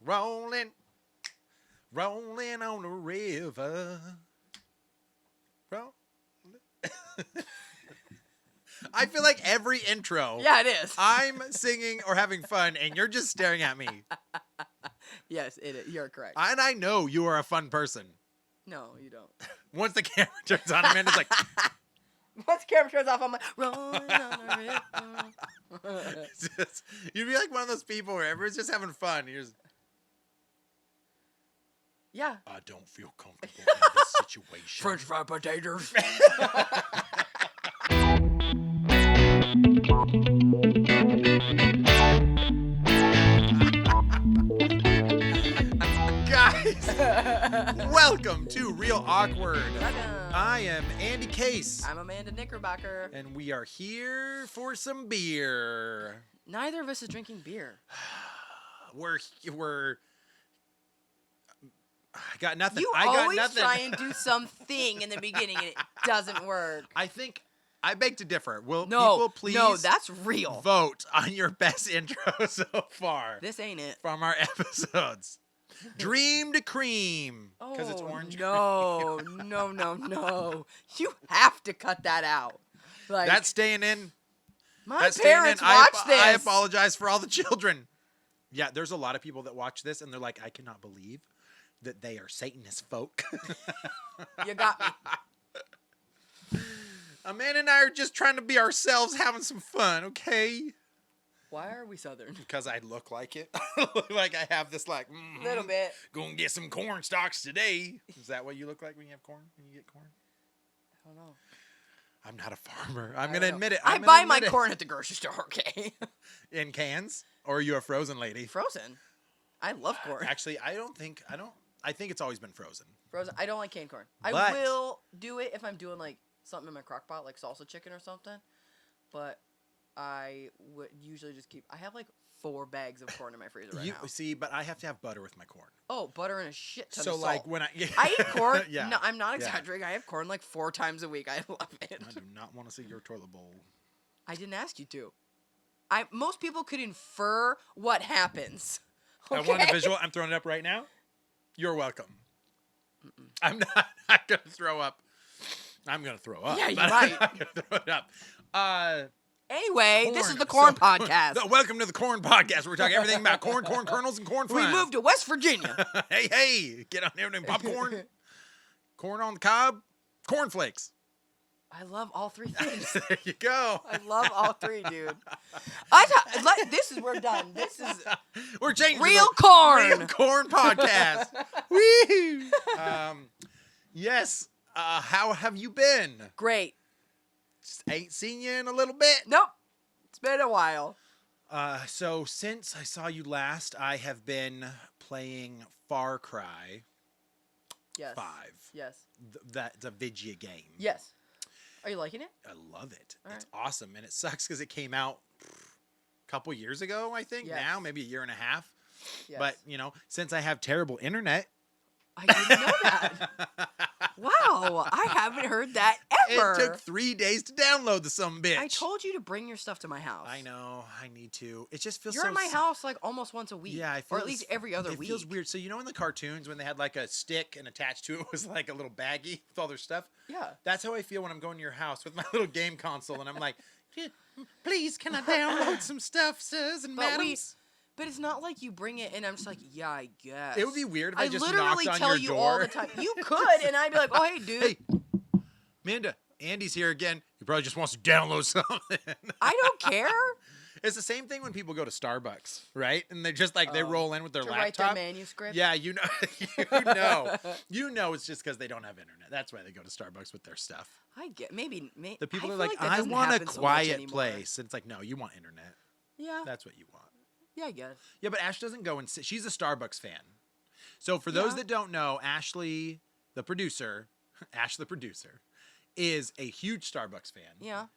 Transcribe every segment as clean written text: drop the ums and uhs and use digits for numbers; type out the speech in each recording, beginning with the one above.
Rolling, rolling on the river. Roll. I feel like every intro, Yeah, it is. I'm singing or having fun, and you're just staring at me. Yes, it is. You're correct. And I know you are a fun person. No, you don't. Once the camera turns on, Amanda's like, Once the camera turns off, I'm like, rolling on the river. you'd be like one of those people where everyone's just having fun. You're just, Yeah. I don't feel comfortable in this situation. French fried potatoes. Guys, welcome to Real Awkward. Welcome. I am Andy Case, I'm Amanda Knickerbocker. and we are here for some beer. Neither of us is drinking beer. We're I got nothing. You I got always nothing. try and do something in the beginning and it doesn't work. I think I beg to differ. Will No, people please no, that's real. vote on your best intro so far This ain't it. from our episodes? Dream to cream, because it's orange. No, no. You have to cut that out. Like, That's staying in. my That's staying in. parents watch this. I apologize for all the children. Yeah, there's a lot of people that watch this and they're like, I cannot believe that they are Satanist folk. You got me. Amanda and I are just trying to be ourselves, having some fun, okay? Why are we Southern? Because I look like it. I look like I have this like, A little bit. Gonna get some corn stalks today. Is that what you look like when you have corn? When you get corn? I don't know. I'm not a farmer. I'm I gonna don't know. admit it. I I'm gonna buy my admit it. corn at the grocery store, okay? In cans, or are you a frozen lady? Frozen. I love corn. Actually, I think it's always been frozen. Frozen. I don't like canned corn. I But- will do it if I'm doing like something in my crock pot, like salsa chicken or something. But I would usually just keep. I have like 4 bags of corn in my freezer right You now. see, but I have to have butter with my corn. Oh, butter and a shit ton So of salt. like when I I eat corn. yeah, No, I'm not yeah. exaggerating. I have corn like 4 times a week. I love it. I do not want to see your toilet bowl. I didn't ask you to. Most people could infer what happens. I want a Okay? visual. I'm throwing it up right now. You're welcome. I'm not gonna throw up. I'm gonna throw up. Yeah, you're but right. I'm not gonna throw it up. Anyway, this is the corn So- podcast. No, welcome to the corn podcast. We're talking everything about corn kernels, and corn We fries. moved to West Virginia. hey, get on there and popcorn, corn on the cob, cornflakes. I love all 3 things. There you go. I love all 3, dude. This is we're done. This is We're changing real to the corn. Real corn podcast. Woo! Yes. How have you been? Great. Just ain't seen you in a little bit. Nope. It's been a while. So since I saw you last, I have been playing Far Cry Yes. 5. Yes. That's a video game. Yes. Are you liking it? I love it. All It's awesome, and it sucks because it came out a couple years ago. I think Yes. now, maybe a year and a half. Yes. But since I have terrible internet, I didn't know that. Wow, I haven't heard that ever. it took 3 days to download the bitch. I told you to bring your stuff to my house. I know. I need to. It just feels You're so. at my house like almost once a week. Yeah, I or feel at least every other it week. feels weird. So in the cartoons when they had like a stick and attached to it was like a little baggie with all their stuff. Yeah. That's how I feel when I'm going to your house with my little game console and I'm like, please, can I download some stuff, sirs and madams? But it's not like you bring it and I'm just like, yeah, I guess. It would be weird if I just literally knocked on tell your you door. all the time. You could, and I'd be like, oh, hey, dude. Hey, Amanda, Andy's here again. He probably just wants to download something. I don't care. It's the same thing when people go to Starbucks, right? And they're just like, they roll in with their to laptop. write their manuscript. Yeah, you know it's just because they don't have internet. That's why they go to Starbucks with their stuff. I get maybe. The people I are feel like, that I doesn't want a happen so much quiet anymore. place. And it's like, no, you want internet. Yeah. That's what you want. Yeah, I guess. Yeah, but Ash doesn't go and sit. She's a Starbucks fan. So for those Yeah. that don't know, Ashley, the producer, Ash the producer, is a huge Starbucks fan. Yeah.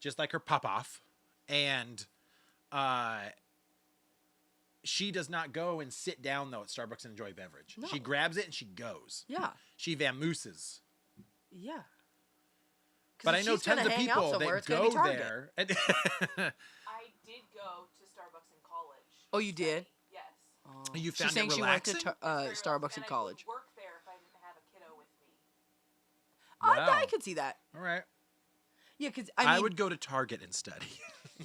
Just like her pop-off. And she does not go and sit down, though, at Starbucks and enjoy a beverage. No. She grabs it and she goes. Yeah. She vamooses. Yeah. 'Cause But if I know she's gonna tons of hang out people somewhere, that it's gonna go be Target. there. And I did go to Starbucks in college. Oh, you did? Yes. Oh. You She's found saying it she went to relaxing? Starbucks in And college. I would work there if I didn't have a kiddo with me. I Wow. could see that. All right. Yeah, because I, mean, would go to Target and study.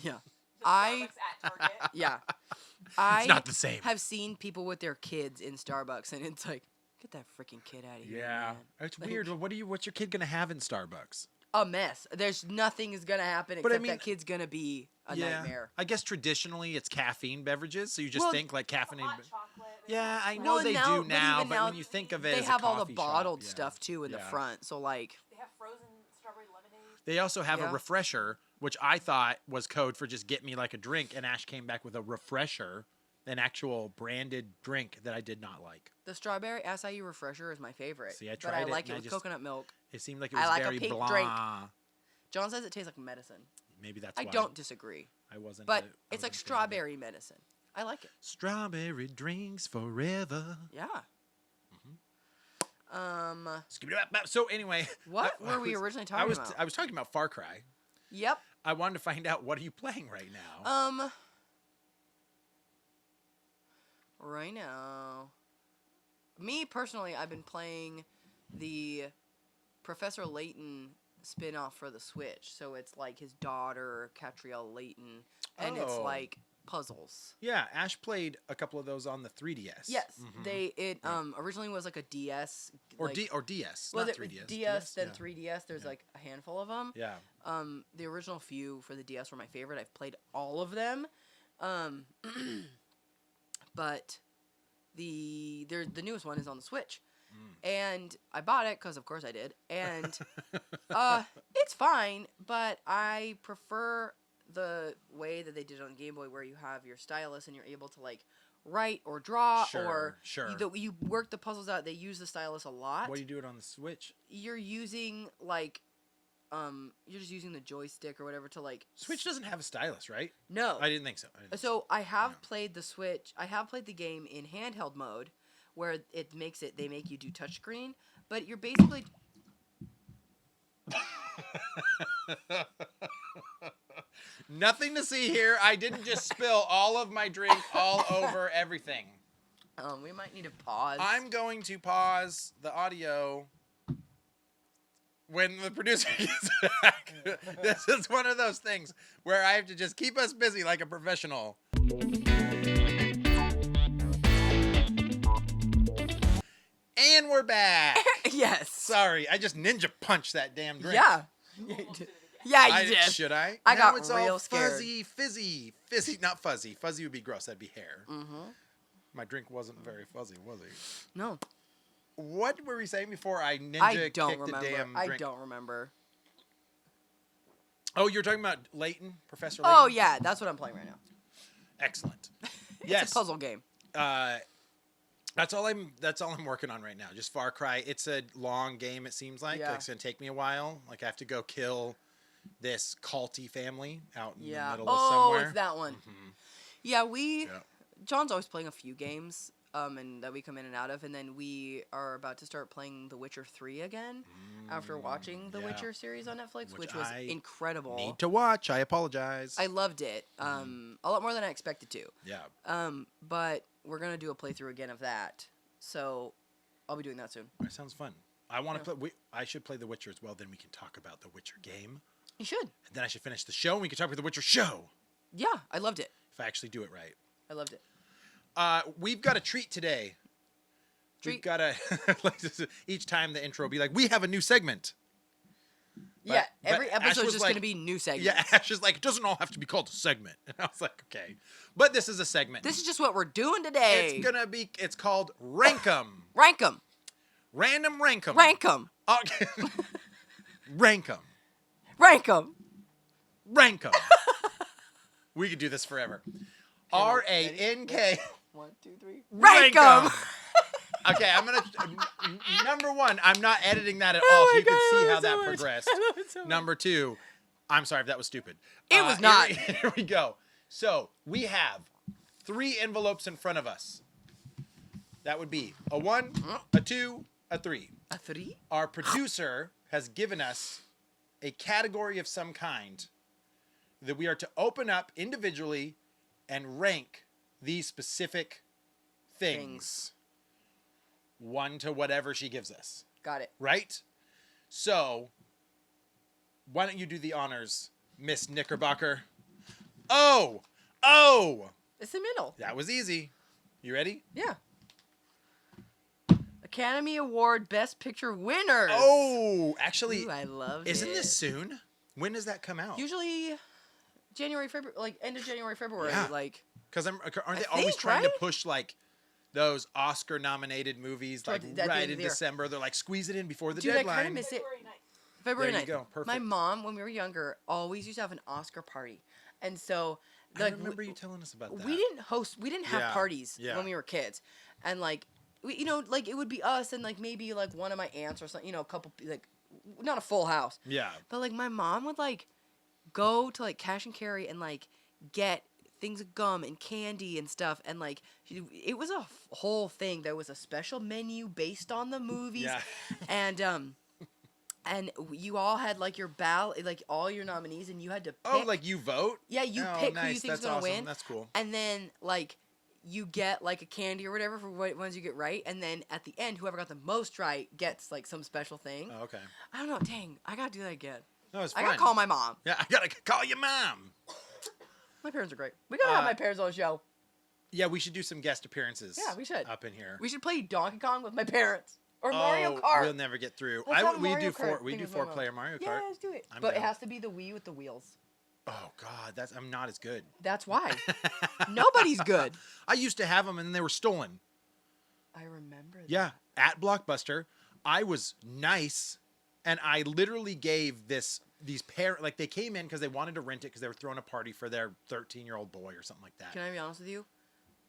yeah, The I Starbucks at Target. yeah, I not the same. have seen people with their kids in Starbucks, and it's like, get that freaking kid out of here. Yeah, man. it's Like, weird. What's your kid gonna have in Starbucks? A mess. There's nothing is gonna happen But I except mean- that kid's gonna be a nightmare. I guess traditionally it's caffeine beverages, so you just Well, think like caffeinated. Hot chocolate. Yeah, I know Well, they now- do but now, even but now, when you think of it, They as have a all the coffee shop, bottled yeah. stuff too in the Yeah. front. So like, They have frozen strawberry lemonade. They also have Yeah. a refresher, which I thought was code for just get me like a drink, and Ash came back with a refresher, an actual branded drink that I did not like. the strawberry acai refresher is my favorite. See, I but tried I it like and it I with just- coconut milk. It seemed like it I was like a very pink blah. drink. John says it tastes like medicine. Maybe that's I why don't disagree, I wasn't. but I it's like wasn't a fan of it. strawberry medicine. I like it. Strawberry drinks forever. Yeah. So anyway, What I were we was- originally talking about? I was talking about Far Cry. Yep. I wanted to find out, what are you playing right now? Right now, me personally, I've been playing the Professor Layton spin-off for the Switch. So it's like his daughter, Catriel Layton, and it's Oh. like puzzles. Yeah, Ash played a couple of those on the 3DS. Yes, Mhm. it originally was like a DS or like, DS, was not it 3DS. DS, then yeah. 3DS. There's Yeah. like a handful of them. Yeah. The original few for the DS were my favorite. I've played all of them. But the newest one is on the Switch. And I bought it because of course I did. And it's fine, but I prefer the way that they did it on Game Boy, where you have your stylus and you're able to like write or draw, or Sure. you work the puzzles out. They use the stylus a lot. What do you do it on the Switch? You're using like you're just using the joystick or whatever to like Switch doesn't have a stylus, right? no. I didn't think so. I didn't think So I have Yeah. played the Switch. I have played the game in handheld mode, where they make you do touchscreen, but you're basically Nothing to see here. I didn't just spill all of my drink all over everything. we might need to pause. I'm going to pause the audio when the producer gets back. This is one of those things where I have to just keep us busy like a professional. And we're back. yes. Sorry, I just ninja punched that damn drink. Yeah. Yeah, you did. Should I? I Now got it's all real scared. fuzzy, not fuzzy. Fuzzy would be gross. That'd be hair. Mm-hmm. My drink wasn't very fuzzy, was it? No, What were we saying before I ninja I don't kicked remember. the damn I drink? don't remember. Oh, you're talking about Layton, Professor Layton? Oh yeah, that's what I'm playing right now. Excellent. It's Yes. a puzzle game. That's all I'm working on right now. Just Far Cry. It's a long game, it seems like. Yeah. It's gonna take me a while. Like I have to go kill this culty family out in the Yeah. middle of Oh, somewhere. it's that one. Mhm. Yeah, Yeah. John's always playing a few games, and that we come in and out of, and then we are about to start playing The Witcher 3 again after watching the yeah. Witcher series on Netflix, Which which was I incredible. Need to watch. I apologize. I loved it, a lot more than I expected to. Yeah. But we're gonna do a playthrough again of that, so I'll be doing that soon. That sounds fun. I want to Yeah. play. I should play The Witcher as well. Then we can talk about The Witcher game. You should. And then I should finish the show and we can talk about The Witcher show. Yeah, I loved it. If I actually do it right. I loved it. We've got a treat today. We've Treat? got a each time the intro will be like, we have a new segment. Yeah, but every Ash episode is was just like- gonna be new segments. Yeah, Ash is like, it doesn't all have to be called a segment. And I was like, okay. But this is a segment. This is just what we're doing today. It's called Rankum. Rank 'em. Random Rankum. Rank 'em. Okay. Rankum. Rank 'em. Rankum. We could do this forever. R-A-N-K. 1, 2, 3. Rank Rank 'em. 'em. Okay, I'm gonna. Number one, I'm not editing that at all, Oh so my you can God, I see love how it that so much. progressed. I love it so much. Number two, I'm sorry if that was stupid. It was not. Here we go. So we have 3 envelopes in front of us. That would be a 1, a 2, a 3. A 3? Our producer has given us a category of some kind that we are to open up individually and rank these specific things. One to whatever she gives us. Got it. Right? So, why don't you do the honors, Miss Knickerbocker? Oh! It's the middle. That was easy. You ready? Yeah. Academy Award Best Picture winners. Oh! Actually, Ooh, I love isn't it. this soon? When does that come out? Usually January, February, like end of January, February. Yeah. Like, Because aren't they I always think, trying to right? push like those Oscar-nominated movies like Towards the end right of in the year. December? They're like squeeze it in before the dude, I deadline. kind of miss it. February 9th. February There 9th. you go. Perfect. My mom, when we were younger, always used to have an Oscar party, and so I like remember you telling us about that. we didn't have Yeah, parties yeah. when we were kids, and like we, like it would be us and like maybe like one of my aunts or something, a couple, like not a full house, Yeah. but like my mom would like go to like cash and carry and like get things of gum and candy and stuff, and like it was a whole thing. There was a special menu based on the movies, Yeah. and you all had like your ballot, like all your nominees, and you had to pick. Oh, like you vote? Yeah, you Oh, pick who nice. you think's That's gonna awesome. win. That's cool. And then like you get like a candy or whatever for what ones you get right, and then at the end, whoever got the most right gets like some special thing. Oh, okay. I don't know. Dang, I gotta do that again. No, it's I fun. gotta call my mom. Yeah, I gotta call your mom. My parents are great. We gotta have Uh, my parents on the show. Yeah, we should do some guest appearances. Yeah, we should. Up in here. We should play Donkey Kong with my parents or Mario Kart. We'll never get through. Let's have a We Mario do four. Kart We thing do with my mom. 4-player Mario Kart. Yeah, let's do it. I'm But it down. has to be the Wii with the wheels. Oh God, I'm not as good. That's why. Nobody's good. I used to have them and they were stolen. I remember that. Yeah, at Blockbuster, I was nice, and I literally gave these parents, like they came in because they wanted to rent it because they were throwing a party for their 13-year-old boy or something like that. Can I be honest with you?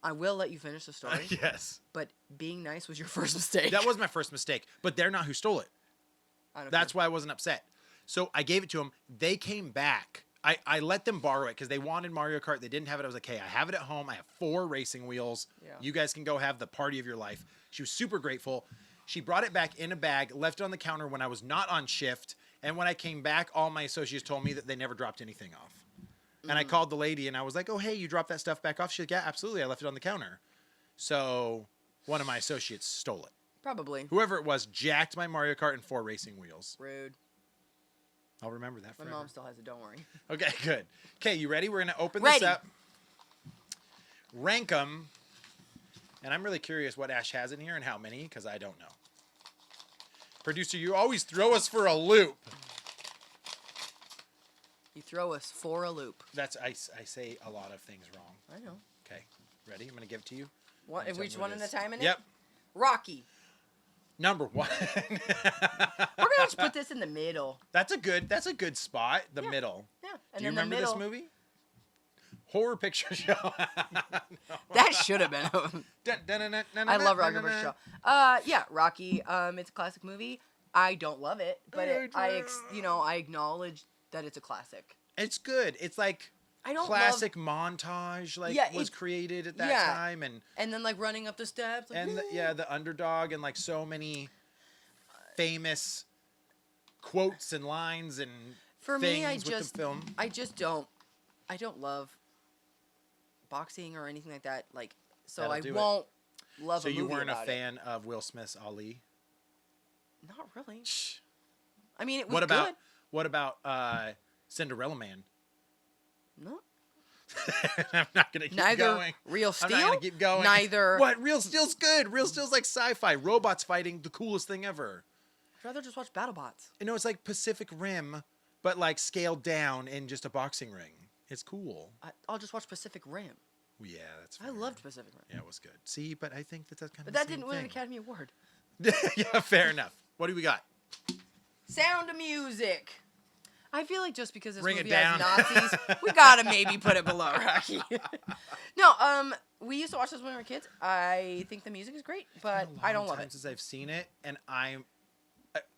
I will let you finish the story, Yes, but being nice was your first mistake. that was my first mistake, but they're not who stole it. I don't That's care. why I wasn't upset. So I gave it to them. They came back. I let them borrow it because they wanted Mario Kart. They didn't have it. I was like, hey, I have it at home. I have 4 racing wheels. Yeah. You guys can go have the party of your life. She was super grateful. She brought it back in a bag, left it on the counter when I was not on shift. And when I came back, all my associates told me that they never dropped anything off. And I called the lady and I was like, oh, hey, you dropped that stuff back off? She's like, yeah, absolutely. I left it on the counter. So one of my associates stole it. Probably. Whoever it was jacked my Mario Kart and 4 racing wheels. Rude. I'll remember that My forever. mom still has it. Don't worry. Okay, good. Okay, you ready? We're going to open Ready. this up. Rank them. And I'm really curious what Ash has in here and how many, because I don't know. Producer, you always throw us for a loop. You throw us for a loop. That's I say a lot of things wrong. I know. Okay, ready? I'm going to give it to you. What? You If tell we me just what one it at a is. time in it? Yep. Rocky. Number 1. We're gonna just put this in the middle. That's a good spot, the Yeah. middle. Yeah. Do you remember this movie? Horror Picture Show. That should have been. I love Rocky Horror Show. Yeah, Rocky. It's a classic movie. I don't love it, but I acknowledge that it's a classic. It's good. It's like I don't classic montage Yeah, was it- created at that yeah. time and then like running up the steps. Like, and the underdog and like so many famous quotes and lines and for things me, I with just the film. I don't love boxing or anything like that. Like, so That'll I do it. won't love So a movie you weren't a about it. fan of Will Smith's Ali? Not really. I mean, it was What about Cinderella Man? good. No. I'm not gonna keep Neither going. Real I'm Steel. not gonna keep going. Neither. What? Real Steel's good. Real Steel's like sci-fi. Robots fighting, the coolest thing ever. I'd rather just watch BattleBots. You know, it's like Pacific Rim, but like scaled down in just a boxing ring. It's cool. I'll just watch Pacific Rim. Well, yeah, that's. I fair. loved Pacific Rim. Yeah, it was good. See, but I think that's kind of. But that didn't win an Academy Award. Yeah, fair enough. What do we got? Sound of Music. I feel like just because this Bring it movie has down. Nazis, we gotta maybe put it below Rocky. No, we used to watch this when we were kids. I think the music is great, but I don't love it. Since I've seen it, and I'm.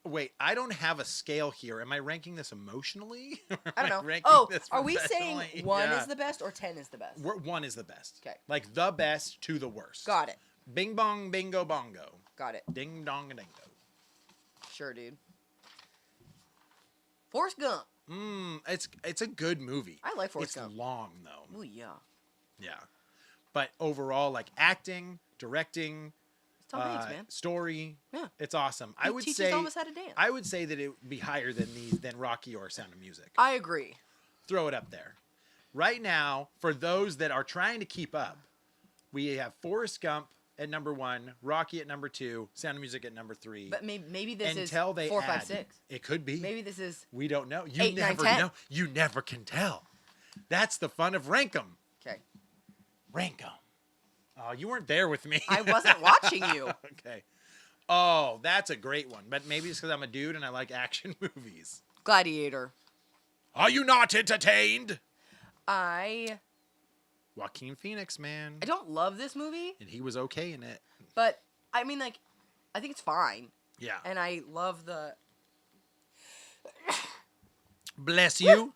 Wait, I don't have a scale here. Am I ranking this emotionally? Or am I don't know. ranking Oh, this are we saying professionally? 1 Yeah. is the best or 10 is the best? 1 is the best. 'Kay. Like the best to the worst. Got it. Bing bong, bingo bongo. Got it. Ding dong dingo. Sure, dude. Forrest Gump. It's a good movie. I like Forrest It's Gump. long though. Oh yeah. Yeah. But overall, like acting, directing, It's Tom Hanks, man. story. Yeah. It's awesome. He teaches Elvis how to dance. I would say that it would be higher than Rocky or Sound of Music. I agree. Throw it up there. Right now, for those that are trying to keep up, we have Forrest Gump at number 1, Rocky at number 2, Sound of Music at number 3. But maybe this until is they 4, add, 5, 6. It could be. Maybe this is. We don't know. You 8, 9, never 10. know. You never can tell. That's the fun of Rank 'em. Okay. Rank 'em. Oh, you weren't there with me. I wasn't watching you. Okay. Oh, that's a great one. But maybe it's because I'm a dude and I like action movies. Gladiator. Are you not entertained? I Joaquin Phoenix, man. don't love this movie, And he was okay in it. but I mean, like, I think it's fine, Yeah. and I love the. Bless you.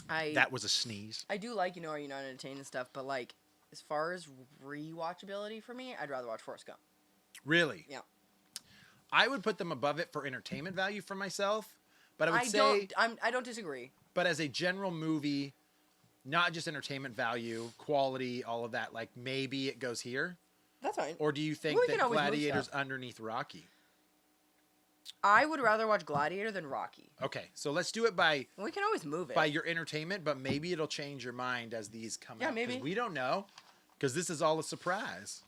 I That was a sneeze. I do like Are You Not Entertained and stuff, but like as far as rewatchability for me, I'd rather watch Forrest Gump. Really? Yeah. I would put them above it for entertainment value for myself. But I would say, I don't disagree. but as a general movie, not just entertainment value, quality, all of that, like maybe it goes here? That's fine. Or do you think We that can always move Gladiator's stuff. underneath Rocky? I would rather watch Gladiator than Rocky. Okay, so let's do it by We can always move it. your entertainment, but maybe it'll change your mind as these come Yeah, out. 'Cause maybe. we don't know, because this is all a surprise.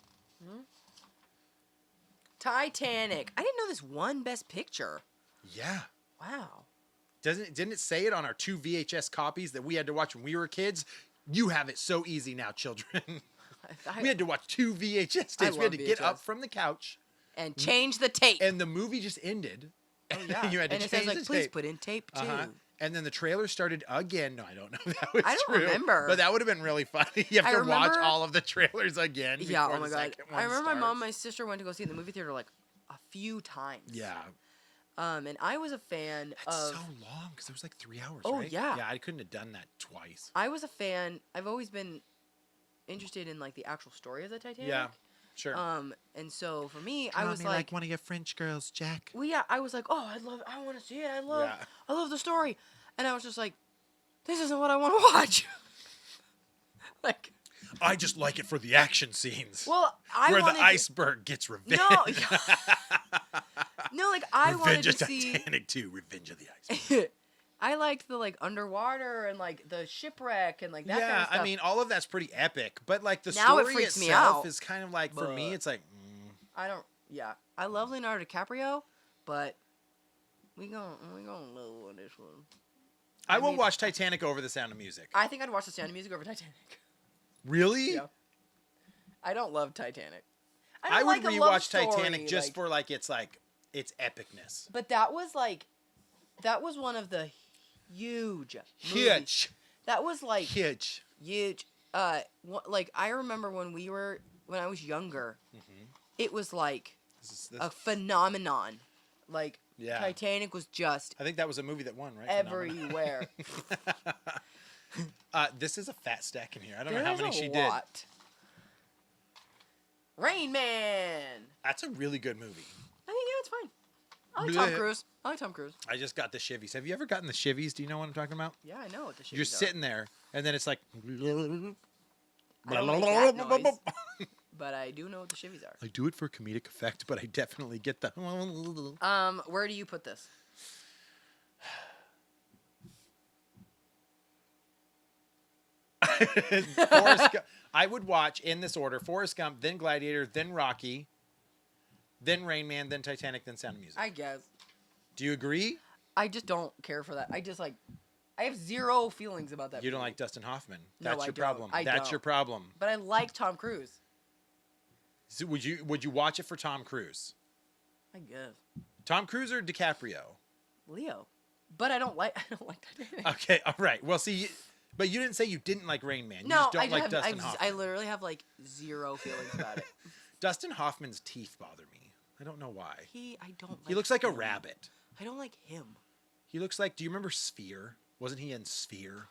Titanic. I didn't know this won Best Picture. Yeah. Wow. Didn't it say it on our 2 VHS copies that we had to watch when we were kids? You have it so easy now, children. We had to watch 2 VHS tapes. We had love to get up VHS. from the couch, and change the tape. and the movie just ended. Oh, yeah. You had to and it change says like, the please tape. put in tape 2. Uh-huh. And then the trailer started again. No, I don't know if that was I don't true. remember. But that would have been really funny. You have I to watch remember- all of the trailers again. Yeah, before oh my the god. second one I remember my mom starts. and my sister went to go see it in the movie theater like a few times. Yeah. And I was a fan That's of so long because it was like 3 hours, Oh, right? yeah. Yeah, I couldn't have done that twice. I was a fan. I've always been interested in like the actual story of the Titanic. Yeah, sure. And so for me, I was like, one of your French girls, Jack. well, yeah, I was like, oh, I want to see it. I love the story. And I was just like, this isn't what I want to watch. Like, I just like it for the action scenes. well, I where wanted the iceberg gets revenge. No, no, like I wanted Revenge to of see. Titanic 2, Revenge of the Iceberg. I liked the like underwater and like the shipwreck and like that kind Yeah, of stuff. I mean, all of that's pretty epic, but like the Now it story freaks me itself out. is kind of like, for me, But- it's like, I don't. Yeah, I love Leonardo DiCaprio, but we gonna know on this one. I I will mean- watch Titanic over The Sound of Music. I think I'd watch The Sound of Music over Titanic. Really? Yeah. I don't love Titanic. I don't would like a love rewatch Titanic story, just like- for its epicness. But that was one of the huge. movies. Huge. That was like Huge. huge. Like I remember when I was younger, Mm-hmm. it was like This a phenomenon. Like Yeah. Titanic was just I think that was a movie that won, right? Phenomenon. everywhere. This is a fat stack in here. I don't There know how is many a she lot. Rain Man. did. That's a really good movie. I think yeah, it's fine. I like Tom Bleh. Cruise. I like Tom Cruise. I just got the Chivvies. Have you ever gotten the Chivvies? Do you know what I'm talking about? Yeah, I know what the shit You're sitting there, and then it's like. I don't like that noise. But I do know what the shivvies are. I do it for comedic effect, but I definitely get the. Where do you put this? Forrest Gump. I would watch in this order: Forrest Gump, then Gladiator, then Rocky, then Rain Man, then Titanic, then Sound of Music. I guess. Do you agree? I just don't care for that. I just like. I have zero feelings about that. You don't movie. like Dustin Hoffman. No, That's I your don't. problem. I That's don't. your problem. But I like Tom Cruise. So would you watch it for Tom Cruise? I guess. Tom Cruise or DiCaprio? Leo. But I don't like Titanic. Okay, all right. Well, see, but you didn't say you didn't like Rain Man. You No, just don't I like have, Dustin Hoffman. I literally have like zero feelings about it. Dustin Hoffman's teeth bother me. I don't know why. I don't like He looks like a him. rabbit. I don't like him. He looks like. Do you remember Sphere? Wasn't he in Sphere?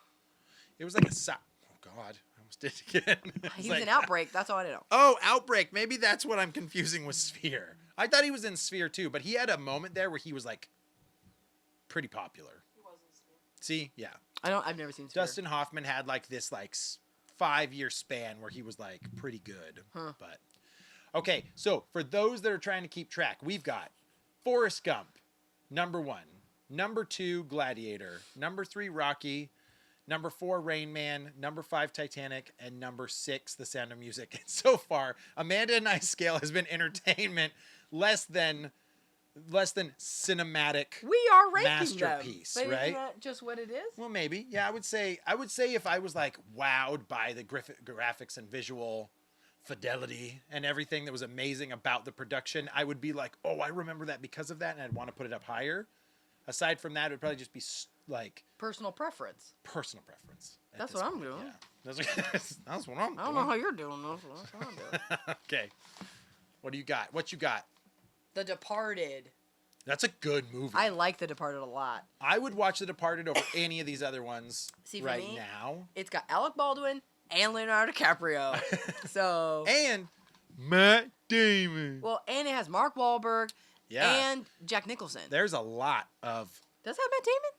It was like a. Oh God, I almost did it again. He was in Outbreak. That's all I know. Oh, Outbreak. Maybe that's what I'm confusing with Sphere. I thought he was in Sphere too, but he had a moment there where he was like pretty popular. He wasn't scared. See, yeah. I've never seen Sphere. Dustin Hoffman had like this 5-year span where he was like pretty good. Huh. But Okay, so for those that are trying to keep track, we've got Forrest Gump, number 1. Number 2, Gladiator. Number 3, Rocky. Number 4, Rain Man. Number 5, Titanic. And number 6, The Sound of Music. And so far, Amanda and I's scale has been entertainment less than cinematic. We are ranking Masterpiece, them. But right? Isn't that just what it is? Well, maybe. Yeah, I would say if I was like wowed by the graphics and visual fidelity and everything that was amazing about the production, I would be like, oh, I remember that because of that, and I'd want to put it up higher. Aside from that, it would probably just be like Personal preference. personal preference. at That's this what I'm point, doing. Yeah. That's what I'm doing. I don't know how you're doing this. but That's what I'm doing. Okay. What do you got? What you got? The Departed. That's a good movie. I like The Departed a lot. I would watch The Departed over any of these other ones See, for right me, now. It's got Alec Baldwin and Leonardo DiCaprio. So, And Matt Damon. well, and it has Mark Wahlberg Yeah. and Jack Nicholson. There's a lot of Does it have Matt Damon?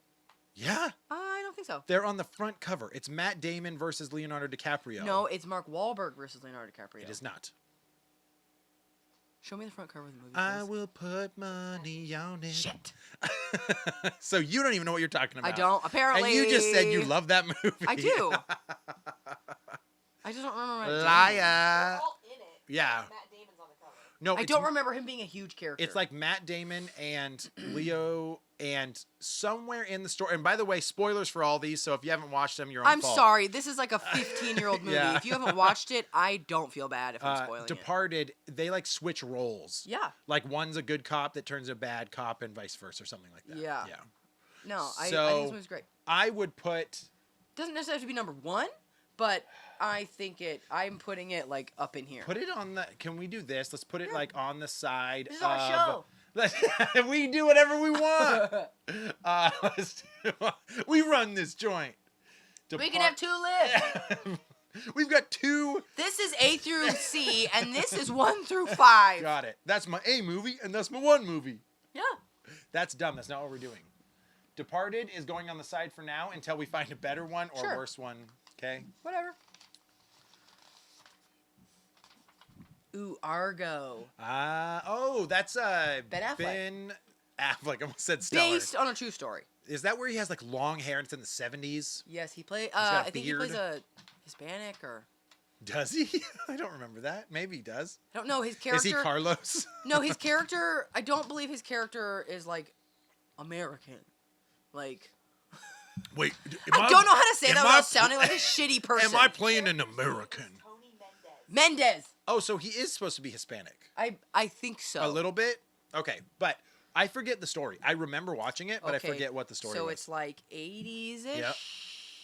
yeah. I don't think so. They're on the front cover. It's Matt Damon versus Leonardo DiCaprio. No, it's Mark Wahlberg versus Leonardo DiCaprio. it is not. Show me the front cover of the movie, I please. will put money on it. Shit. So you don't even know what you're talking about. I don't. Apparently. And you just said you love that movie. I do. I just don't remember Matt Damon. Liar. They're all in it. Yeah. Matt Damon's on the cover. No, I it's, don't remember him being a huge character. it's like Matt Damon and Leo and somewhere in the story. And by the way, spoilers for all these. So if you haven't watched them, you're on I'm fault. sorry. This is like a 15-year-old movie. Yeah. If you haven't watched it, I don't feel bad if I'm spoiling it. Departed, they like switch roles. Yeah. Like one's a good cop that turns a bad cop and vice versa or something like that. Yeah. Yeah. No, I So- think this movie's great. I would put Doesn't necessarily have to be number 1, but I think I'm putting it like up in here. it on the. Can we do this? Let's put it Yeah. like on the side. This is our show. We do whatever we want. We run this joint. We can have 2 lists. We've got 2. This is A through C, and this is 1 through 5. Got it. That's my A movie, and that's my 1 movie. Yeah. That's dumb. That's not what we're doing. Departed is going on the side for now until we find a better one or Sure. worse one. Okay. Whatever. Ooh, Argo. That's Ben Affleck. Ben Affleck. I almost said Stellar. Based on a true story. Is that where he has like long hair and it's in the 70s? Yes, he played. got a I think he beard. plays a Hispanic or Does he? I don't remember that. Maybe he does. I don't know his character. Is he Carlos? No, his character. I don't believe his character is like American. Like Wait, I don't know how to say that without sounding like a shitty person. Am I playing an American? Tony Mendez. Mendez? Oh, so he is supposed to be Hispanic. I think so. A little bit? Okay, but I forget the story. I remember watching it, but Okay, I forget what the story So was. it's like 80s ish. Yep.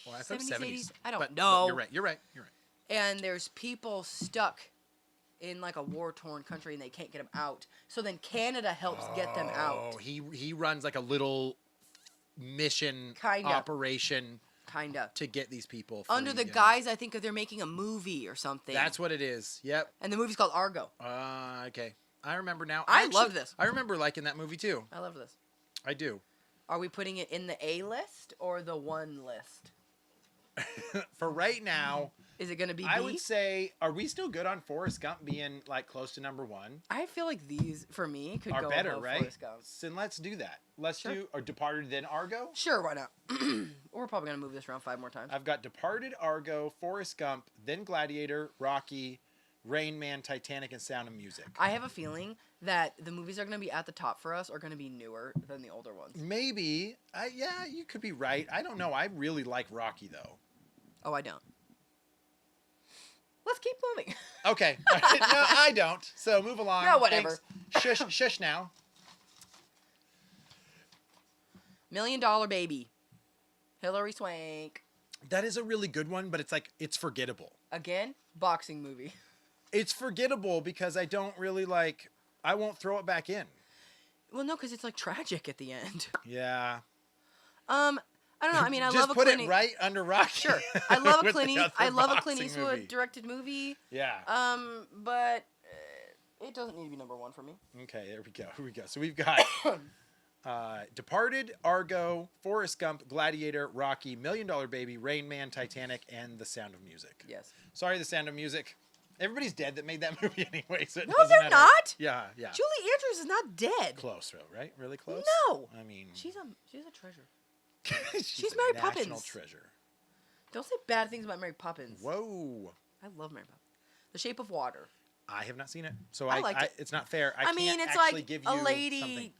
Well, I thought 70s, 70s. 80s? I don't but know. You're right. You're right. You're right. And there's people stuck in like a war-torn country and they can't get them out. So then Canada helps get them Oh, out. he runs like a little mission Kinda. operation Kinda. to get these people Under free, the yeah. guise, I think they're making a movie or something. That's what it is. Yep. And the movie's called Argo. Okay. I remember now. I Actually, love this. I remember liking that movie too. I love this. I do. Are we putting it in the A list or the 1 list? For right now, Is it going to be B? I would say, are we still good on Forrest Gump being like close to number 1? I feel like these, for me, could Are go better, above right? Forrest Gump. So let's do that. Let's Sure. do or Departed then Argo. Sure, why not? We're probably going to move this around 5 more times. I've got Departed, Argo, Forrest Gump, then Gladiator, Rocky, Rain Man, Titanic, and Sound of Music. I have a feeling that the movies that are going to be at the top for us are going to be newer than the older ones. Maybe. Yeah, you could be right. I don't know. I really like Rocky though. Oh, I don't. Let's keep moving. Okay. No, I don't. So move along. No, whatever. Thanks. Shush now. $1 Million Baby. Hilary Swank. That is a really good one, but it's like it's forgettable. Again, boxing movie. It's forgettable because I don't really like. I won't throw it back in. Well, no, because it's like tragic at the end. Yeah. I don't know. I mean, I Just love a put Clint it right under Rocky. Sure, I love a with Clint. the Eastwood. I other love a Clint boxing Eastwood movie. directed movie. Yeah. But it doesn't need to be number 1 for me. Okay, there we go. Here we go. So we've got Departed, Argo, Forrest Gump, Gladiator, Rocky, $1 Million Baby, Rain Man, Titanic, and The Sound of Music. Yes. Sorry, The Sound of Music. Everybody's dead that made that movie anyway, so it No, doesn't they're matter. not. Yeah, yeah. Julie Andrews is not dead. Close, though, right? Really close? No. I mean... She's a treasure. she's a Mary national Poppins. treasure. Don't say bad things about Mary Poppins. Whoa. I love Mary Poppins. The Shape of Water. I have not seen it, so I liked it. it's not fair. I mean, can't it's actually like give a you lady. something.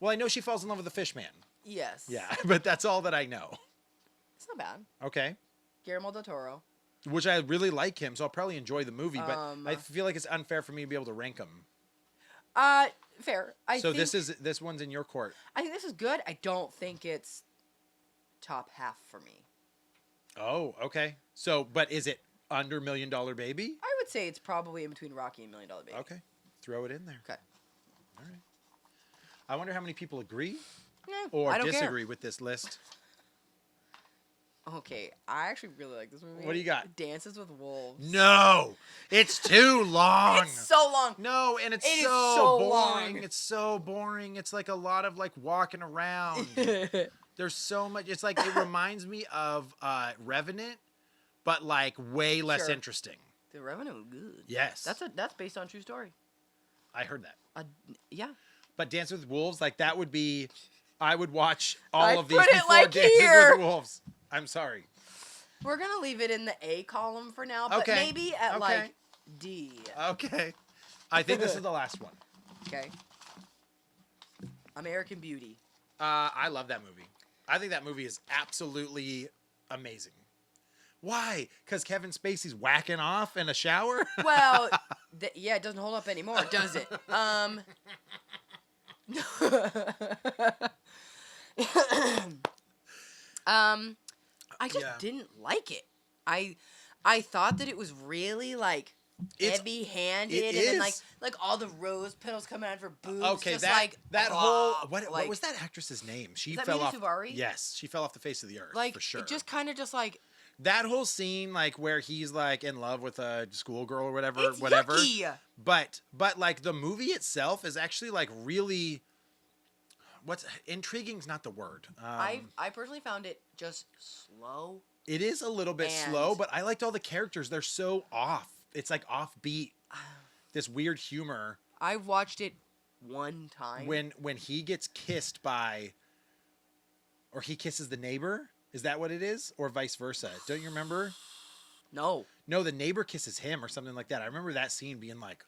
Well, I know she falls in love with the fish man. Yes. Yeah, but that's all that I know. It's not bad. Okay. Guillermo del Toro. Which I really like him, so I'll probably enjoy the movie, but Um, I feel like it's unfair for me to be able to rank them. Fair. So this one's in your court. I think this is good. I don't think it's top half for me. Oh, okay. So, but is it under $1 Million Baby? I would say it's probably in between Rocky and $1 Million Baby. Okay. Throw it in there. Okay. All right. I wonder how many people agree Eh, or I don't disagree with this list. Okay, I actually really like this movie. What do you got? Dances with Wolves. No, it's too long. It's so long. No, and it's It is so, so boring. long. It's so boring. It's like a lot of like walking around. There's so much. It's like it reminds me of Revenant, but like way less Sure. interesting. The Revenant was good. Yes, That's based on true story. I heard that. Yeah. But Dance with Wolves, like that would be. I would watch all I'd of these put it, before like, Dances here. with Wolves. I'm sorry. We're gonna leave it in the A column for now, but Okay. maybe at Okay. like D. Okay, I think this is the last one. Okay. American Beauty. I love that movie. I think that movie is absolutely amazing. Why? Because Kevin Spacey's whacking off in a shower? Well, yeah, it doesn't hold up anymore, does it? I just Yeah. didn't like it. I thought that it was really like It's- heavy-handed, it and then like is. all the rose petals coming out of her boobs. Okay, just that like that whole plop, what like, was that actress's name? She Is that fell Mimi off. Suvari? Yes, she fell off the face of the earth. Like for sure. it just kind of just like that whole scene, like where he's like in love with a schoolgirl or whatever, it's whatever. yucky. But like the movie itself is actually like really. What's intriguing's not the word. I personally found it just slow. It is a little bit And- slow, but I liked all the characters. They're so off. It's like offbeat. This weird humor I watched it one time. when he gets kissed by, or he kisses the neighbor. Is that what it is, or vice versa? Don't you remember? No. No, the neighbor kisses him or something like that. I remember that scene being like,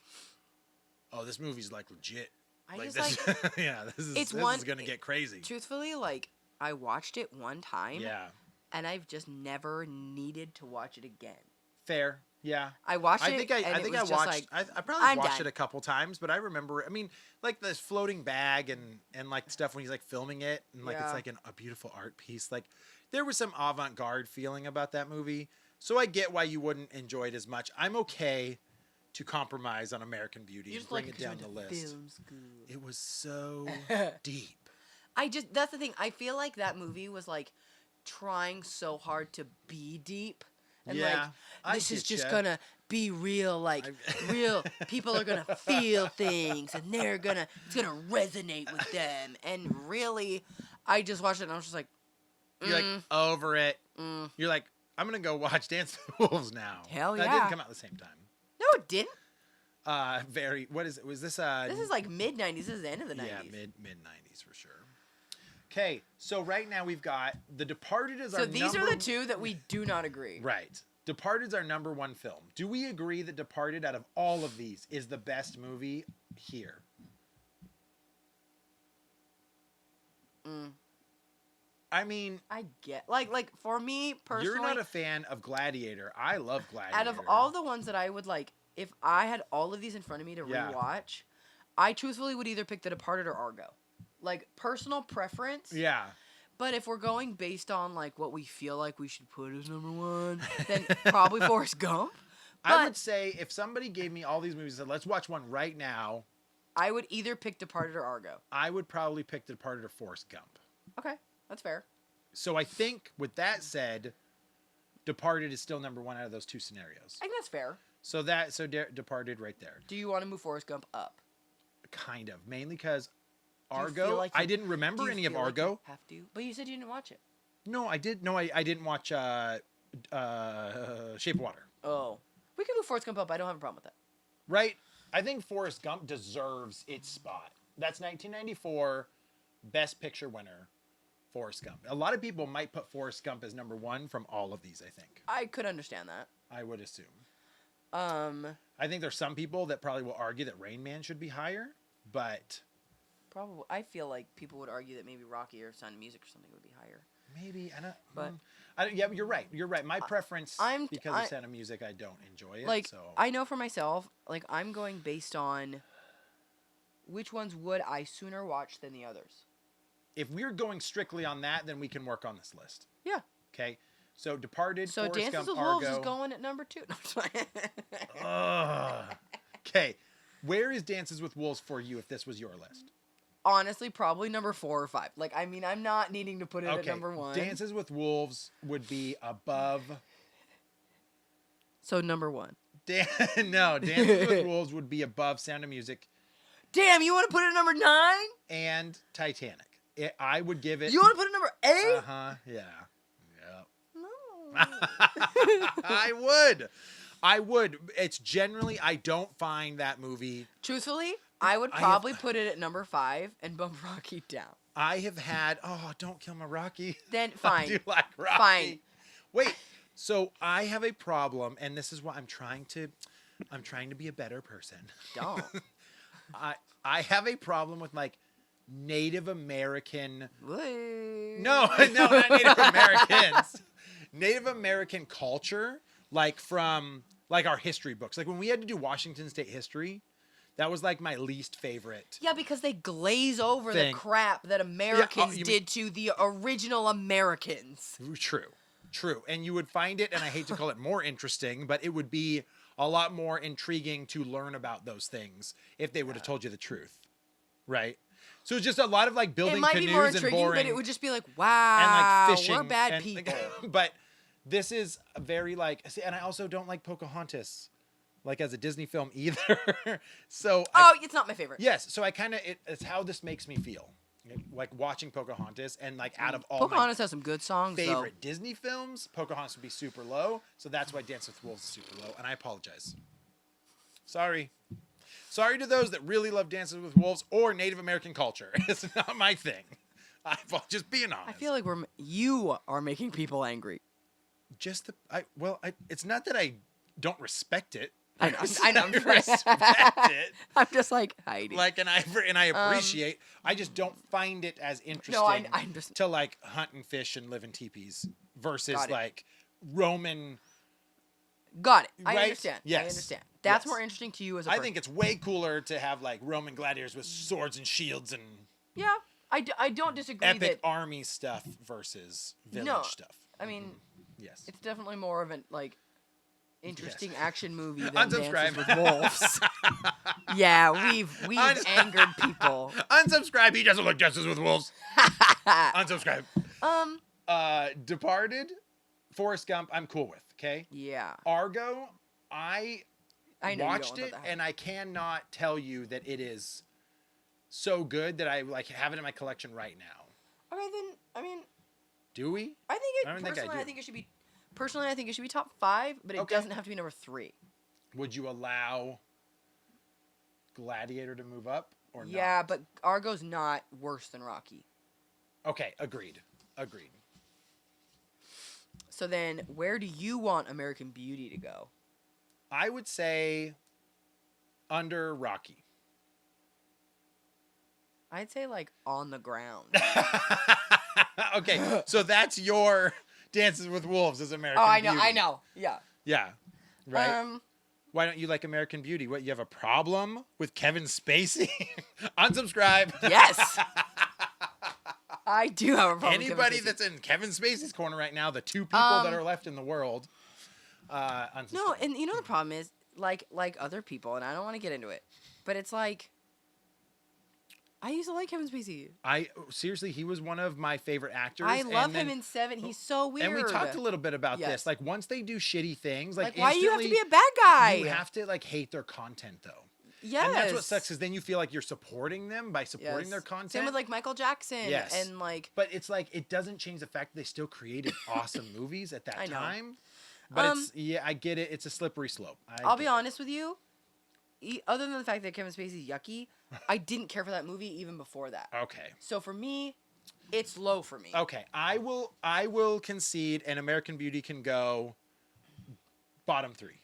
"Oh, this movie's like legit." I Like just this, yeah, this is It's this one- is gonna get crazy. Truthfully, like I watched it one time. Yeah, And I've just never needed to watch it again. fair. Yeah. I watched it. I think I and it think I was just watched. like, I probably I'm watched done. it a couple times, but I remember. I mean, like this floating bag and like stuff when he's like filming it, and like it's Yeah. like a beautiful art piece. Like there was some avant-garde feeling about that movie, so I get why you wouldn't enjoy it as much. I'm okay to compromise on American Beauty You and just bring like it down the the list. film school. It was so deep. That's the thing. I feel like that movie was like trying so hard to be deep. And Yeah, I like this is get just ya. gonna be real, like real people are gonna feel things and it's gonna resonate with them. And really I just watched it and I was just like, You're like over it. mm. You're like, I'm gonna go watch Dance with the Wolves now. Hell That yeah. didn't come out at the same time. No, it didn't. Very. What is it? Was this This is like mid 90s. This is the end of the 90s. Yeah, mid 90s for sure. Okay, so right now we've got The Departed is So our these are number- the two that we do not agree. Right. Departed's our number one film. Do we agree that Departed, out of all of these, is the best movie here? Mm. I mean, I get like for me personally, you're not a fan of Gladiator. I love Gladiator. out of all the ones that I would like, if I had all of these in front of me to Yeah. rewatch, I truthfully would either pick The Departed or Argo. Like personal preference. Yeah. But if we're going based on like what we feel like we should put as number one, then probably Forrest Gump. I But would say if somebody gave me all these movies and said, let's watch one right now, I would either pick Departed or Argo. I would probably pick The Departed or Forrest Gump. Okay, that's fair. So I think with that said, Departed is still number one out of those two scenarios. I think that's fair. So Departed right there. Do you want to move Forrest Gump up? Kind of. Mainly because Do you Argo, feel like I you- didn't remember Do you any of feel like you Argo. have to, but you said you didn't watch it. No, I did. No, I didn't watch Shape of Water. Oh, We can move Forrest Gump up. I don't have a problem with that. Right? I think Forrest Gump deserves its spot. That's 1994 Best Picture winner, Forrest Gump. A lot of people might put Forrest Gump as number one from all of these, I think. I could understand that. I would assume. Um, I think there's some people that probably will argue that Rain Man should be higher, but Probably. I feel like people would argue that maybe Rocky or Sound of Music or something would be higher. maybe I don't. But- yeah, you're right. You're right. My preference, I'm- because I- of Sound of Music, I don't enjoy it. Like, so I know for myself, like, I'm going based on which ones would I sooner watch than the others. if we're going strictly on that, then we can work on this list. Yeah. Okay. So Departed, So Forrest Dances Gump, with Wolves is Argo. going at number 2. No, I'm just playing. Okay. Where is Dances with Wolves for you if this was your list? Honestly, probably number 4 or 5. Like, I mean, I'm not needing to put it at Okay. number 1. Dances with Wolves would be above. So number 1. No, Dances with Wolves would be above Sound of Music Damn, you want to put it at number 9? and Titanic. I would give it. You want to put it at number 8? Yeah. No. I would. It's generally, I don't find that movie. Truthfully, I would I have- probably put it at number 5 and bump Rocky down. I have had. Oh, don't kill my Rocky. Then I fine. do like Rocky. Fine. Wait. So I have a problem, and this is why I'm trying to be a better person. Don't. I have a problem with like Native American. Wait. No, not Native Americans. Native American culture, like from like our history books. Like when we had to do Washington State history, that was like my least favorite. Yeah, because they glaze over Thing. the crap that Americans you mean- did to the original Americans. True. And you would find it, and I hate to call it more interesting, but it would be a lot more intriguing to learn about those things if they would have told you the truth. Right? So it's just a lot of like building It might canoes be more and intriguing, boring but it would just be like, and wow, like fishing. we're bad and, people. but this is a very like, see, and I also don't like Pocahontas, like as a Disney film either. So Oh, it's not my favorite. yes, so I kind of it's how this makes me feel, like watching Pocahontas, and like out of all Pocahontas has some good songs, my favorite Disney films, Pocahontas would be super low. So that's why Dance with Wolves is super low, and I apologize. Sorry to those that really love Dances with Wolves or Native American culture. It's not my thing. I'm just being honest. though. I feel like you are making people angry. Just it's not that I don't respect it. I know. I know. respect it. I'm just like Heidi. Like, and I appreciate. I just don't find it as interesting no, I'm just. to like hunt and fish and live in teepees versus Got it. like Roman. Got it. I Right? understand. Yes. I understand. That's Yes. more interesting to you as a I person. think it's way cooler to have like Roman gladiators with swords and shields and Yeah, I don't disagree epic that. army stuff versus village No, stuff. I mean, Yes. it's definitely more of an like interesting Yes. action movie than Unsubscribe. Dances with Wolves. Yeah, we've angered people. Unsubscribe. He doesn't like Dances with Wolves. Unsubscribe. Departed, Forrest Gump, I'm cool with. Okay. Yeah, Argo, I I know you don't watched want it, that. and I cannot tell you that it is so good that I like have it in my collection right now. Okay, then I mean, Do we? I think it I don't think I personally. I do. think it should be. Personally, I think it should be top 5, but it Okay. doesn't have to be number 3. Would you allow Gladiator to move up or not? Yeah, but Argo's not worse than Rocky. Okay, agreed. So then, where do you want American Beauty to go? I would say under Rocky. I'd say like on the ground. Okay, so that's your Dances with Wolves as American Oh, I Beauty. know. Yeah. Yeah, right? Um, Why don't you like American Beauty? What, you have a problem with Kevin Spacey? Unsubscribe. yes. I do have a problem. with Kevin Anybody Spacey. that's in Kevin Spacey's corner right now, the 2 people that are left in the world, unsubscribe. No, and you know the problem is like other people, and I don't want to get into it, but it's like I used to like Kevin Spacey. Seriously, he was one of my favorite actors. I love and then- him in Seven. He's so weird. And we talked a little bit about Yes. this. Like once they do shitty things, like Like, why do you have to be instantly, a bad guy? You have to like hate their content though. Yes. And that's what sucks is then you feel like you're supporting them by supporting Yes. their content. Same with like Michael Jackson. Yes. And like But it's like it doesn't change the fact that they still created awesome movies at that I know. time. But I get it. It's a slippery slope. I'll be get it. honest with you. Other than the fact that Kevin Spacey's yucky, I didn't care for that movie even before that. Okay. So for me, it's low for me. Okay. I will concede, and American Beauty can go bottom 3.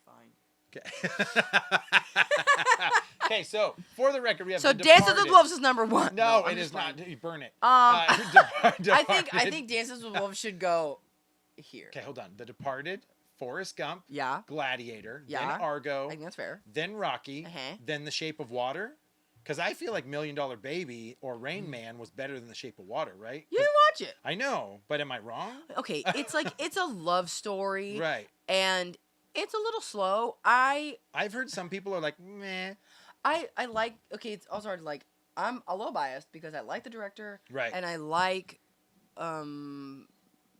Fine. Okay. Okay. So for the record, we have So The Dances with Departed. Wolves is number 1. No, I'm it just is not. playing. You burn it. I Departed. think Dances with Wolves should go here. Okay, hold on. The Departed, Forrest Gump, Yeah. Gladiator, Yeah. then Argo, I think that's fair. then Rocky, Uh-huh. then The Shape of Water. Because I feel like $1 Million Baby or Rain Man was better than The Shape of Water, right? You 'Cause- didn't watch it. I know, but am I wrong? Okay, it's like it's a love story, Right. and it's a little slow. I've heard some people are like, meh. I like. Okay, it's also hard. Like I'm a little biased because I like the director, Right. and I like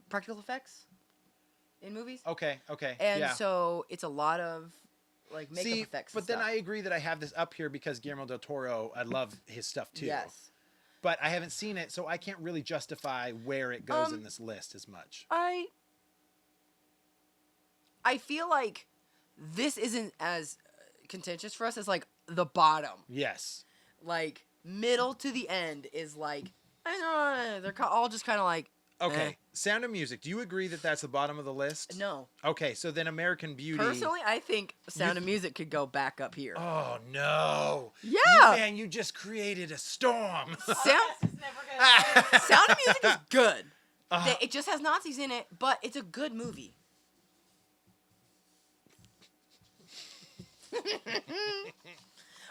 practical effects in movies, Okay, and yeah. so it's a lot of like makeup See, effects. but and then stuff. I agree that I have this up here because Guillermo del Toro, I love his stuff too. Yes, But I haven't seen it, so I can't really justify where it goes Um, in this list as much. I feel like this isn't as contentious for us as like the bottom. Yes. Like middle to the end is like I don't know, they're all just kind of like Okay. eh. Sound of Music. Do you agree that that's the bottom of the list? No. Okay, so then American Beauty. Personally, I think Sound of Music could go back up here. Oh no. Yeah. Man, you just created a storm. Sound It's never gonna end. Sound of Music is good. Uh, It just has Nazis in it, but it's a good movie.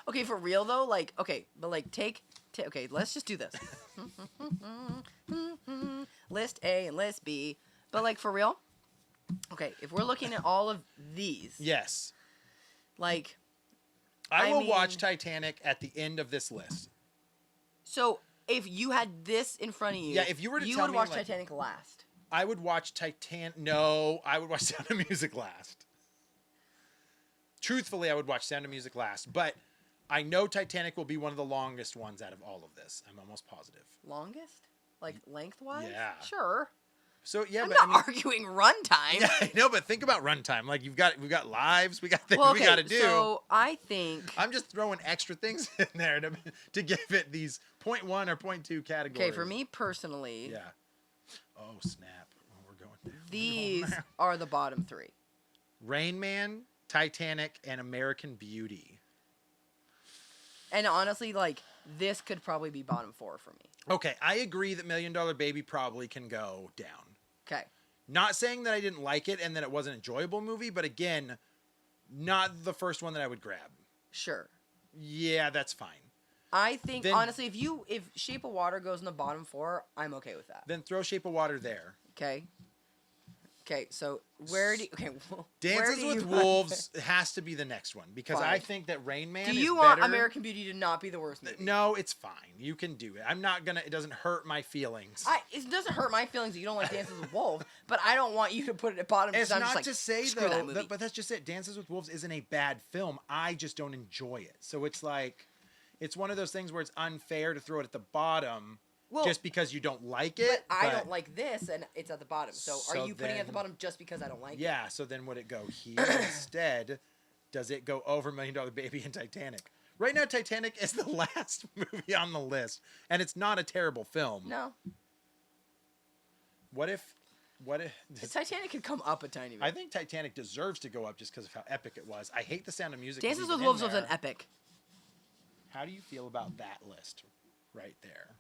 Okay, for real though, like okay, but like take okay, let's just do this. List A and list B, but like for real. Okay, if we're looking at all of these, yes. like I I will watch mean- Titanic at the end of this list. so if you had this in front of you, Yeah, if you were to you tell would me, watch like- Titanic last. I would watch No, I would watch Sound of Music last. Truthfully, I would watch Sound of Music last, but I know Titanic will be one of the longest ones out of all of this. I'm almost positive. Longest? Like lengthwise? Yeah. Sure. So yeah, I'm but not I mean, arguing runtime. yeah, I know, but think about runtime. Like we've got lives, we got things Well, we okay, got to do. so I think I'm just throwing extra things in there to give it these 0.1 or 0.2 categories. okay, for me personally, Yeah. Oh snap! Oh, we're going down. these are the bottom 3. Rain Man, Titanic, and American Beauty. And honestly, like this could probably be bottom 4 for me. Okay, I agree that $1 Million Baby probably can go down. Okay. Not saying that I didn't like it and that it wasn't an enjoyable movie, but again, not the first one that I would grab. Sure. Yeah, that's fine. I think Then- honestly, if Shape of Water goes in the bottom 4, I'm okay with that. Then throw Shape of Water there. Okay. Okay, so where do where Dances do with you Wolves has to be the next one because I Fine. think that Rain Man do is you want better. American Beauty to not be the worst movie? No, it's fine. You can do it. I'm not gonna. It doesn't hurt my feelings. It doesn't hurt my feelings that you don't like Dances with Wolves, but I don't want you to put it at bottom It's because I'm not just like, to say screw that though, movie. but that's just it. Dances with Wolves isn't a bad film. I just don't enjoy it. So it's like, it's one of those things where it's unfair to throw it at the bottom Well, just because you don't like it. but I don't like this, and it's at the bottom. So, So are you putting it at the then- bottom just because I don't like it? Yeah. So then would it go here instead? Does it go over $1 Million Baby and Titanic? Right now, Titanic is the last movie on the list, and it's not a terrible film. No, What if? the Titanic could come up a tiny bit. I think Titanic deserves to go up just because of how epic it was. I hate the Sound of Music. Dances is with even Wolves in was an there. epic. How do you feel about that list right there?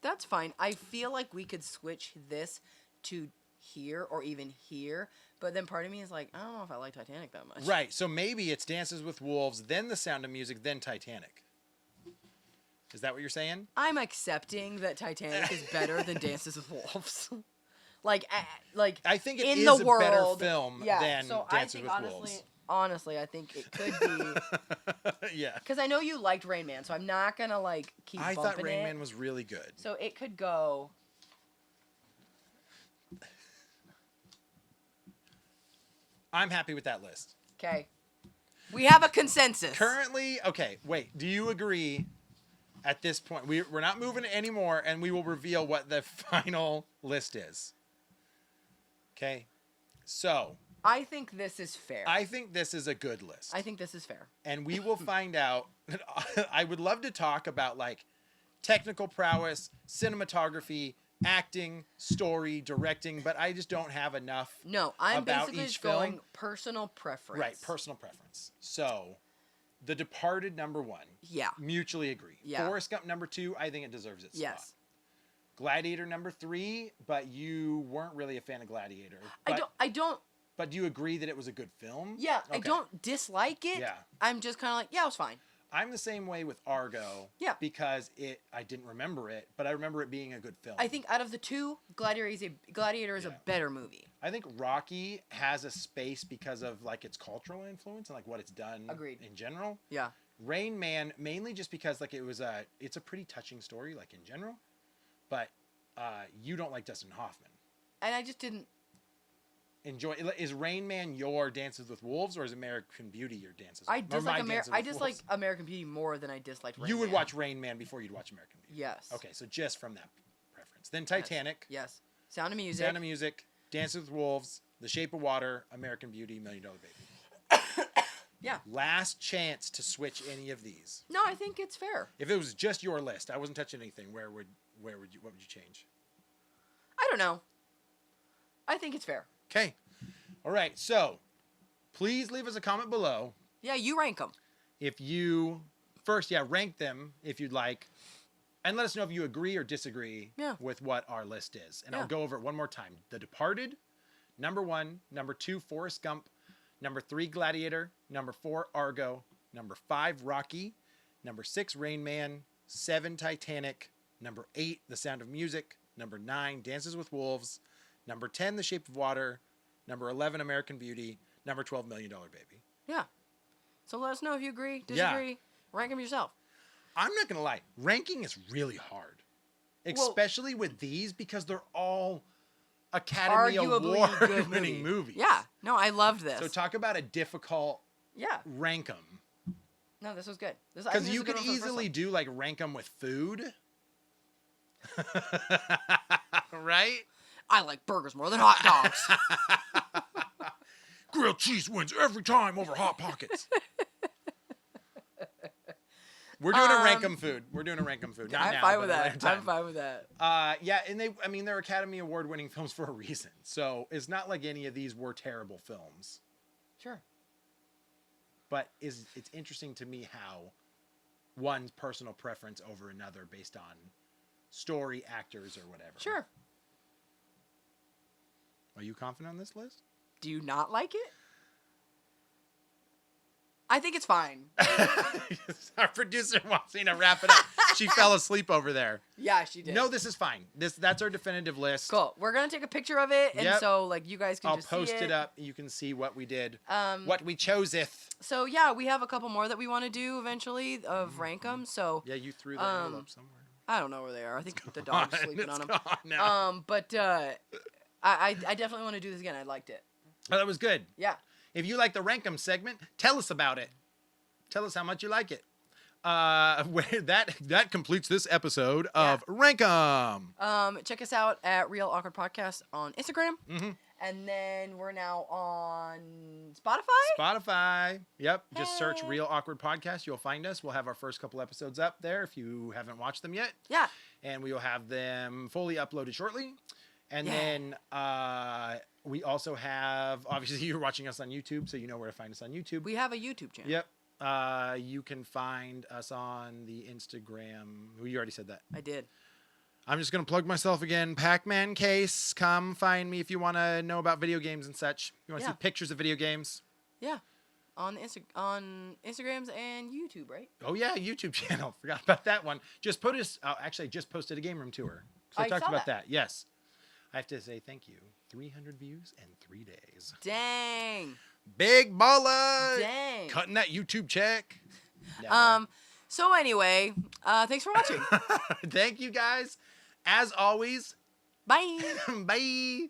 That's fine. I feel like we could switch this to here or even here, but then part of me is like, I don't know if I like Titanic that much. Right. So maybe it's Dances with Wolves, then The Sound of Music, then Titanic. Is that what you're saying? I'm accepting that Titanic is better than Dances with Wolves. like, I think it in is the a world, better film yeah. than So Dances I think with Wolves. honestly, I think it could be Yeah. because I know you liked Rain Man, so I'm not gonna like keep. I bumping thought Rain it. Man was really good. So it could go. I'm happy with that list. Okay. We have a consensus. Currently, okay, wait. Do you agree At this point, we're not moving it anymore, and we will reveal what the final list is. Okay? So, I think this is fair. I think this is a good list. I think this is fair. And we will find out. I would love to talk about like technical prowess, cinematography, acting, story, directing, but I just don't have enough. No, I'm about basically each just going film. personal preference. Right, personal preference. So, The Departed #1. Yeah. Mutually agree. Yeah. Forrest Gump #2, I think it deserves its Yes. spot. Gladiator #3, but you weren't really a fan of Gladiator. I don't. But do you agree that it was a good film? Yeah, I Okay. don't dislike it. Yeah. I'm just kind of like, yeah, it was fine. I'm the same way with Argo. Yeah. Because I didn't remember it, but I remember it being a good film. I think out of the two, Gladiator is Yeah. a better movie. I think Rocky has a space because of like its cultural influence and like what it's done Agreed. in general. Yeah. Rain Man mainly just because like it's a pretty touching story like in general, but you don't like Dustin Hoffman. And I just didn't. Is Rain Man your Dances with Wolves or is American Beauty your Dances? I with, or dislike my Dances I with dislike Wolves? American Beauty more than I disliked Rain You would Man. watch Rain Man before you'd watch American Beauty. Yes. Okay, so just from that preference. Then Titanic, Yes. Sound of Music. Sound of Music, Dances with Wolves, The Shape of Water, American Beauty, $1 Million Baby. Yeah. Last chance to switch any of these. No, I think it's fair. If it was just your list, I wasn't touching anything. What would you change? I don't know. I think it's fair. Okay. All right. So, please leave us a comment below Yeah, you rank them. if you rank them if you'd like, and let us know if you agree or disagree Yeah. with what our list is. And Yeah. I'll go over it one more time. The Departed, #1, #2, Forrest Gump, #3, Gladiator, #4, Argo, #5, Rocky, #6, Rain Man, 7, Titanic, #8, The Sound of Music, #9, Dances with Wolves, #10, The Shape of Water, #11, American Beauty, #12, $1 Million Baby. Yeah. So let us know if you agree, Yeah. disagree. Rank them yourself. I'm not gonna lie, ranking is really hard, especially with these because they're all Academy Arguably good Award-winning movies. Yeah. No, I loved this. So talk about a difficult yeah. rank them. No, this was good. I think Because this you is a good could one for the first easily one. do like rank them with food. Right? I like burgers more than hot dogs. Grilled cheese wins every time over Hot Pockets. We're doing a rank 'em food. We're doing a rank 'em food. Not I'm now, fine but with at a that. later time. I'm fine with that. Yeah, and they're Academy Award-winning films for a reason. So it's not like any of these were terrible films. Sure. But it's interesting to me how one's personal preference over another based on story, actors, or whatever. Sure. Are you confident on this list? Do you not like it? I think it's fine. Our producer wants me to wrap it up. She fell asleep over there. Yeah, she did. No, this is fine. That's our definitive list. Cool. We're gonna take a picture of it, and Yep. so like you guys can I'll just post see it up. You can see what we did, What? what we choseth. So yeah, we have a couple more that we want to do eventually of rank 'em. So Yeah, you threw the envelope somewhere. I don't know where they are. I think the dog's sleeping It's on them. gone now. But I definitely want to do this again. I liked it. Oh, that was good. Yeah. If you like the Rank 'em segment, tell us about it. Tell us how much you like it. That completes this episode of Rank 'em. Check us out at Real Awkward Podcast on Instagram. Mhm. And then we're now on Spotify. Spotify. Yep. Just search Hey. Real Awkward Podcast. You'll find us. We'll have our first couple episodes up there if you haven't watched them yet. Yeah. And we will have them fully uploaded shortly. And Yeah. then we also have, obviously, you're watching us on YouTube, so you know where to find us on YouTube. We have a YouTube channel. Yep. You can find us on the Instagram. You already said that. I did. I'm just going to plug myself again. Pac-Man Case. Come find me if you want to know about video games and such. You want to Yeah. see pictures of video games. Yeah. On Instagrams and YouTube, right? Oh, yeah, YouTube channel. Forgot about that one. Just actually, I just posted a game room tour. So I I talked saw about that. that. Yes. I have to say thank you. 300 views in 3 days. Dang. Big baller. Dang. Cutting that YouTube check. Never. So anyway, thanks for watching. Thank you guys. As always, Bye. bye.